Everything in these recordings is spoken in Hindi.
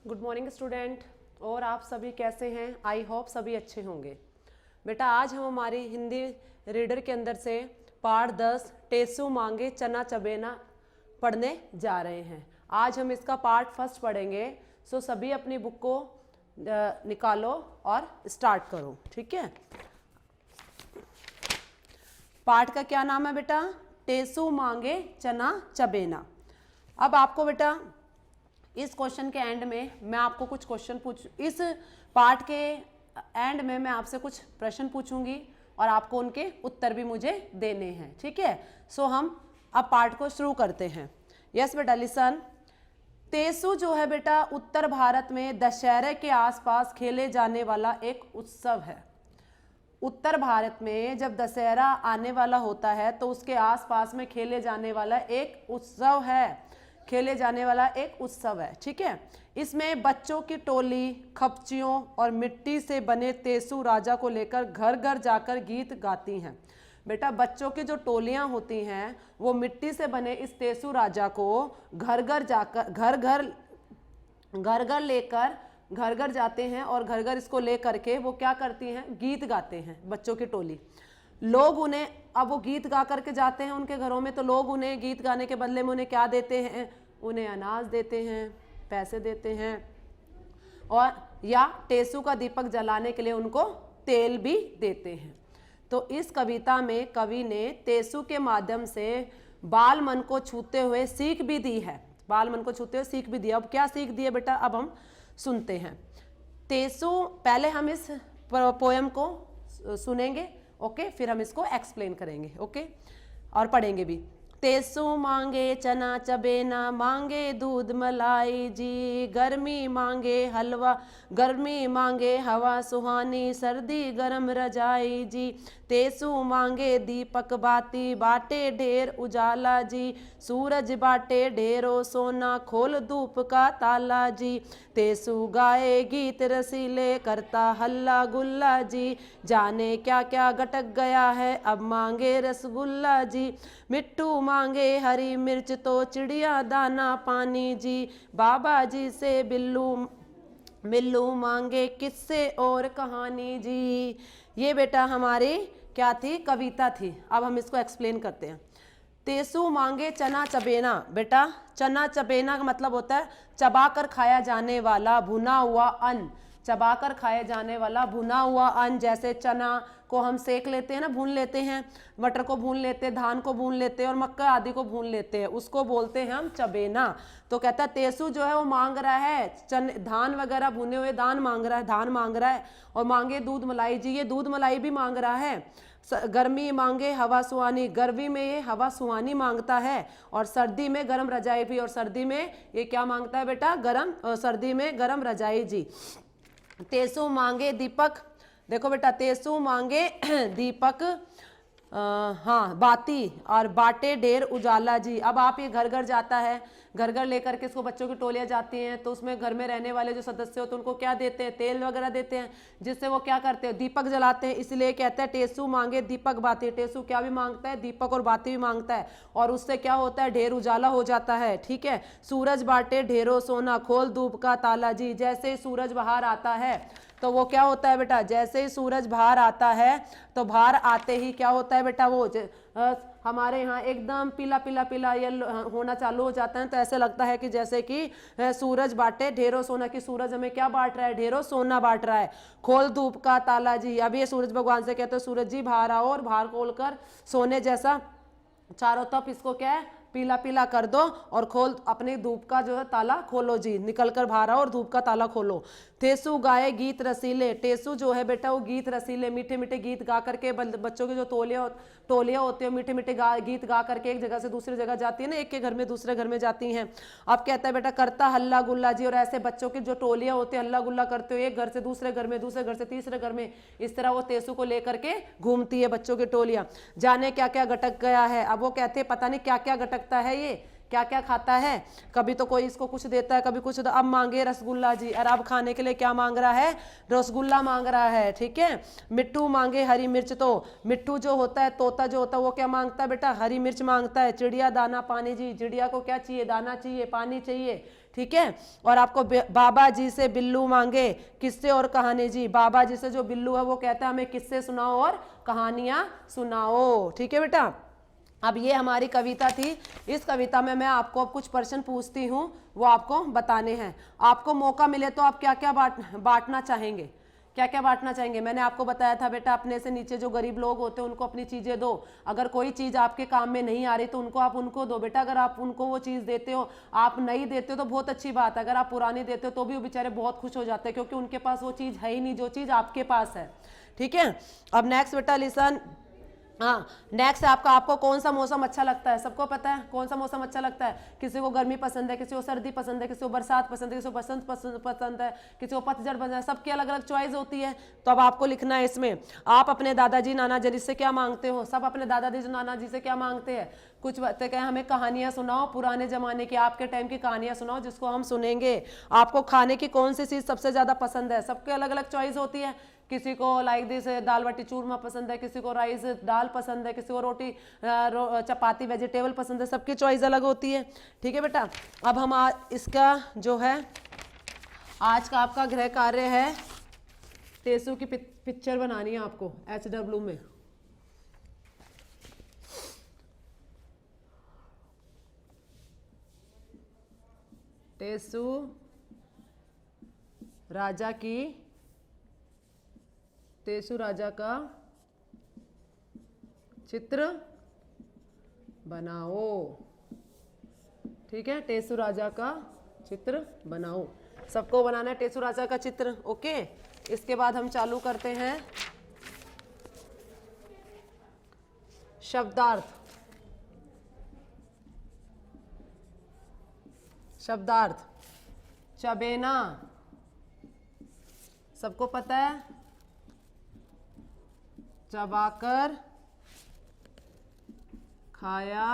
Good morning student. और आप सभी कैसे हैं? आई होप सभी अच्छे होंगे। बेटा आज हम हमारी हिंदी रीडर के अंदर से पाठ 10 टेसू मांगे चना चबेना पढ़ने जा रहे हैं। आज हम इसका पार्ट फर्स्ट पढ़ेंगे। सो सभी अपनी बुक को निकालो और स्टार्ट करो। ठीक है। पाठ का क्या नाम है बेटा? टेसू मांगे चना चबेना। अब आपको बेटा इस क्वेश्चन के एंड में मैं आपको कुछ क्वेश्चन इस पार्ट के एंड में मैं आपसे कुछ प्रश्न पूछूंगी और आपको उनके उत्तर भी मुझे देने हैं। ठीक है। सो हम अब पार्ट को शुरू करते हैं। यस बेटा लिसन। टेसू जो है बेटा उत्तर भारत में दशहरे के आसपास खेले जाने वाला एक उत्सव है। उत्तर भारत में जब दशहरा आने वाला होता है तो उसके आसपास में खेले जाने वाला एक उत्सव है। ठीक है। इसमें बच्चों की टोली खपचियों और मिट्टी से बने टेसू राजा को लेकर घर घर जाकर गीत गाती हैं। बेटा बच्चों की जो टोलियां होती हैं वो मिट्टी से बने इस टेसू राजा को घर घर जाते हैं और घर घर इसको ले करके वो क्या करती हैं? गीत गाते हैं बच्चों की टोली। लोग उन्हें, अब वो गीत गा करके जाते हैं उनके घरों में, तो लोग उन्हें गीत गाने के बदले में उन्हें क्या देते हैं? उन्हें अनाज देते हैं, पैसे देते हैं और या टेसू का दीपक जलाने के लिए उनको तेल भी देते हैं। तो इस कविता में कवि ने टेसू के माध्यम से बाल मन को छूते हुए सीख भी दी है। अब क्या सीख दी है बेटा? अब हम सुनते हैं। टेसू, पहले हम इस पोयम को सुनेंगे, ओके, फिर हम इसको एक्सप्लेन करेंगे, ओके, और पढ़ेंगे भी। टेसू मांगे चना चबेना, मांगे दूध मलाई जी, गर्मी मांगे हवा सुहानी, सर्दी गरम रजाई जी, टेसू मांगे दीपक बाती, बाटे ढेर उजाला जी, सूरज बाटे ढेरों सोना, खोल धूप का ताला जी, टेसू गाए गीत रसीले, करता हल्ला गुल्ला जी, जाने क्या क्या गटक गया है, अब मांगे रसगुल्ला जी, मिट्टू मांगे हरी मिर्च तो चिड़िया दाना पानी जी, बाबा जी से बिल्लू मांगे किस्से और कहानी जी। ये बेटा हमारी क्या थी? कविता थी। अब हम इसको एक्सप्लेन करते हैं। टेसू मांगे चना चबेना। बेटा चना चबेना का मतलब होता है चबाकर खाया जाने वाला भुना हुआ अन्न। चबाकर खाया जाने वाला भुना हुआ अन्न, जैसे चना को हम सेक लेते हैं ना, भून लेते हैं, मटर को भून लेते हैं, धान को भून लेते हैं और मक्का आदि को भून लेते हैं, उसको बोलते हैं हम चबेना। तो कहता है टेसू जो है वो मांग रहा है धान वगैरह भुने हुए धान मांग रहा है और मांगे दूध मलाई जी, ये दूध मलाई भी मांग रहा है। गर्मी मांगे हवा सुहानी, गर्मी में ये हवा सुहानी मांगता है और सर्दी में गरम रजाई भी, और सर्दी में ये क्या मांगता है बेटा? सर्दी में गरम रजाई जी। टेसू मांगे दीपक, देखो बेटा टेसू मांगे दीपक बाती और बाटे ढेर उजाला जी। अब आप ये घर घर जाता है, घर घर लेकर के इसको बच्चों की टोलियां जाती हैं, तो उसमें घर में रहने वाले जो सदस्य होते हैं उनको क्या देते हैं? तेल वगैरह देते हैं, जिससे वो क्या करते हैं? दीपक जलाते हैं। इसलिए कहते हैं टेसू मांगे दीपक बाती। टेसू क्या भी मांगता है? दीपक और बाती भी मांगता है, और उससे क्या होता है? ढेर उजाला हो जाता है। ठीक है। सूरज बाटे ढेरों सोना, खोल धूप का ताला जी। जैसे ही सूरज बाहर आता है तो वो क्या होता है बेटा? जैसे ही सूरज बाहर आता है तो बाहर आते ही क्या होता है बेटा? वो हमारे यहाँ एकदम पीला पीला पीला येलो होना चालू हो जाता है। तो ऐसे लगता है कि जैसे कि सूरज बांटे ढेरों सोना, की सूरज हमें क्या बांट रहा है? ढेरों सोना बांट रहा है। खोल धूप का ताला जी। अब ये सूरज भगवान से कहते हैं सूरज जी बाहर आओ और बाहर खोलकर सोने जैसा चारों तरफ इसको क्या है? पीला पीला कर दो और खोल अपने धूप का जो है ताला खोलो जी, निकल कर बाहर आओ और धूप का ताला खोलो। टेसू गाए गीत रसीले। टेसू जो है बेटा वो गीत रसीले, मीठे मीठे गीत गा करके, बच्चों की जो टोलियां होती है मीठे मीठे गीत गा करके एक जगह से दूसरी जगह जाती है ना, एक के घर में दूसरे घर में जाती हैं। अब कहता है बेटा करता हल्ला गुल्ला जी, और ऐसे बच्चों की जो टोलियां होती है हल्ला गुल्ला करते हुए एक घर से दूसरे घर में, दूसरे घर से तीसरे घर में, इस तरह वो टेसू को लेकर के घूमती है बच्चों की टोलियां। जाने क्या क्या गटक गया है। अब वो कहते हैं पता नहीं क्या क्या गटकता है, ये क्या क्या खाता है। कभी तो कोई इसको कुछ देता है, कभी कुछ। अब मांगे रसगुल्ला जी, और अब खाने के लिए क्या मांग रहा है? रसगुल्ला मांग रहा है। ठीक है। मिट्टू मांगे हरी मिर्च, तो मिट्टू जो होता है, तोता जो होता है, वो क्या मांगता है बेटा? हरी मिर्च मांगता है। चिड़िया दाना पानी जी, चिड़िया को क्या चाहिए? दाना चाहिए, पानी चाहिए। ठीक है। और आपको बाबा जी से बिल्लू मांगे किस्से और कहानी जी, बाबा जी से जो बिल्लू है वो कहता है हमें किस्से सुनाओ और कहानियां सुनाओ। ठीक है बेटा। अब ये हमारी कविता थी। इस कविता में मैं आपको अब कुछ प्रश्न पूछती हूँ, वो आपको बताने हैं। आपको मौका मिले तो आप क्या क्या बांटना चाहेंगे, क्या क्या बांटना चाहेंगे? मैंने आपको बताया था बेटा, अपने से नीचे जो गरीब लोग होते हैं उनको अपनी चीज़ें दो। अगर कोई चीज़ आपके काम में नहीं आ रही तो उनको आप उनको दो बेटा। अगर आप उनको वो चीज़ देते हो, आप नई देते हो तो बहुत अच्छी बात है। अगर आप पुरानी देते हो तो भी वो बेचारे बहुत खुश हो जाते हैं, क्योंकि उनके पास वो चीज़ है ही नहीं जो चीज़ आपके पास है। ठीक है। अब नेक्स्ट बेटा लिसन। हाँ, नेक्स्ट आपका, आपको कौन सा मौसम अच्छा लगता है? सबको पता है कौन सा मौसम अच्छा लगता है। किसी को गर्मी पसंद है, किसी को सर्दी पसंद है, किसी को बरसात पसंद है, किसी को बसंत पसंद है, किसी को पतझड़ पसंद है। सबकी अलग अलग चॉइस होती है। तो अब आपको लिखना है इसमें, आप अपने दादाजी नाना जी से क्या मांगते हो? सब अपने दादाजी नाना जी से क्या मांगते हैं? कुछ बातें कहें, हमें कहानियां सुनाओ, पुराने जमाने की, आपके टाइम की कहानियां सुनाओ जिसको हम सुनेंगे। आपको खाने की कौन सी चीज़ सबसे ज़्यादा पसंद है? सबके अलग अलग चॉइस होती है। किसी को लाइक दिस दाल बाटी चूरमा पसंद है, किसी को राइस दाल पसंद है, किसी को रोटी चपाती वेजिटेबल पसंद है। सबकी चॉइस अलग होती है। ठीक है बेटा। अब हम इसका जो है आज का आपका गृह कार्य है, टेसू की पिक्चर बनानी है आपको HW में। टेसू राजा की, टेसू राजा का चित्र बनाओ। ठीक है, टेसू राजा का चित्र बनाओ। सबको बनाना है टेसू राजा का चित्र। ओके। इसके बाद हम चालू करते हैं शब्दार्थ। शब्दार्थ, चबेना, सबको पता है, चबाकर खाया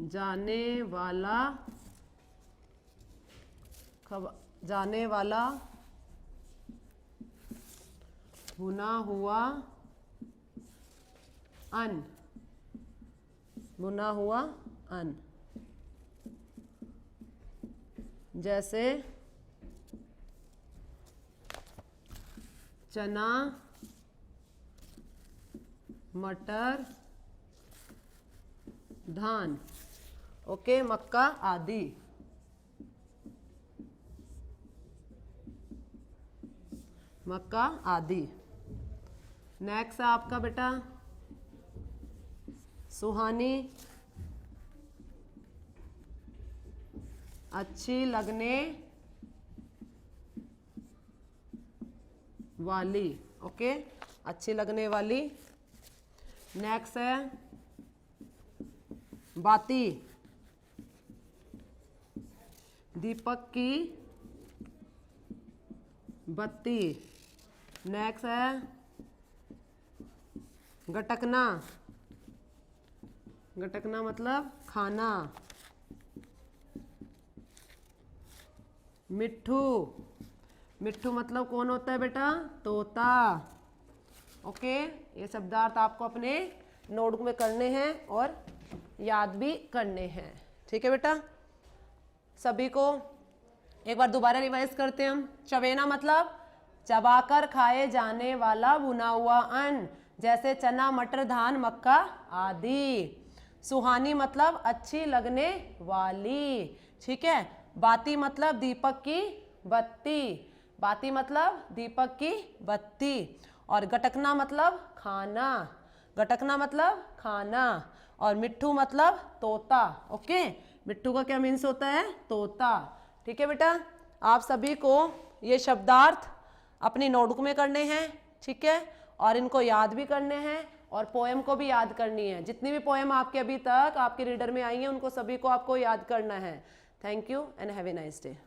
जाने वाला, जाने वाला भुना हुआ अन्न, भुना हुआ अन्न। जैसे चना, मटर, धान, ओके, मक्का आदि। मक्का आदि। नेक्स्ट है आपका बेटा सुहानी, अच्छी लगने वाली, ओके, अच्छी लगने वाली। नेक्स्ट है बाती, दीपक की बत्ती। नेक्स्ट है गटकना, गटकना मतलब खाना। मिट्ठू, मिट्ठू मतलब कौन होता है बेटा? तोता। ओके, ये शब्दार्थ आपको अपने नोटबुक में करने हैं और याद भी करने हैं। ठीक है बेटा। सभी को एक बार दोबारा रिवाइज करते हैं हम। चबेना मतलब चबाकर खाए जाने वाला भुना हुआ अन्न, जैसे चना, मटर, धान, मक्का आदि। सुहानी मतलब अच्छी लगने वाली। ठीक है। बाती मतलब दीपक की बत्ती, बाती मतलब दीपक की बत्ती। और गटकना मतलब खाना, गटकना मतलब खाना। और मिट्ठू मतलब तोता। ओके, मिट्ठू का क्या मीन्स होता है? तोता। ठीक है बेटा। आप सभी को ये शब्दार्थ अपनी नोटबुक में करने हैं। ठीक है। और इनको याद भी करने हैं और पोएम को भी याद करनी है। जितनी भी पोएम आपके अभी तक आपके रीडर में आई हैं उनको सभी को आपको याद करना है। Thank you and have a nice day.